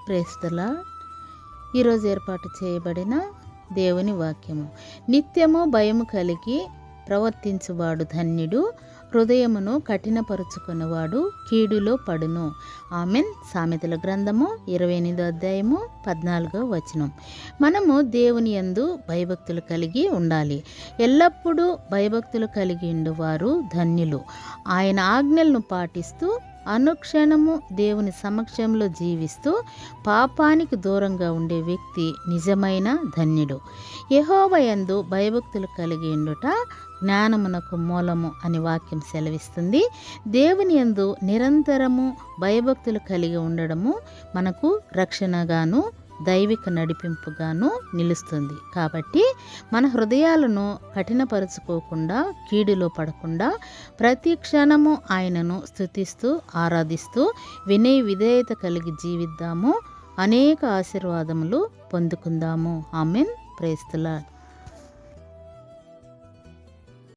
Praise the lord. ఈరోజు ఏర్పాటు చేయబడిన దేవుని వాక్యము. నిత్యము భయము కలిగి ప్రవర్తించువాడు ధన్యుడు, హృదయమును కఠినపరుచుకున్నవాడు కీడులో పడును. ఆమెన్. సామెతల గ్రంథము 28వ అధ్యాయము 14వ వచనం. మనము దేవుని యందు భయభక్తులు కలిగి ఉండాలి. ఎల్లప్పుడూ భయభక్తులు కలిగి ఉండువారు ధన్యులు. ఆయన ఆజ్ఞలను పాటిస్తూ అనుక్షణము దేవుని సమక్షంలో జీవిస్తూ పాపానికి దూరంగా ఉండే వ్యక్తి నిజమైన ధన్యుడు. యెహోవా యందు భయభక్తులు కలిగి ఉండుట జ్ఞానమునకు మూలము అని వాక్యం సెలవిస్తుంది. దేవుని యందు నిరంతరము భయభక్తులు కలిగి ఉండడము మనకు రక్షణగాను దైవిక నడిపింపుగాను నిలుస్తుంది. కాబట్టి మన హృదయాలను కఠినపరుచుకోకుండా, కీడులో పడకుండా ప్రతి క్షణము ఆయనను స్తుతిస్తూ ఆరాధిస్తూ వినయ విధేయత కలిగి జీవిద్దాము. అనేక ఆశీర్వాదములు పొందుకుందాము. ఆమెన్. Praise the lord.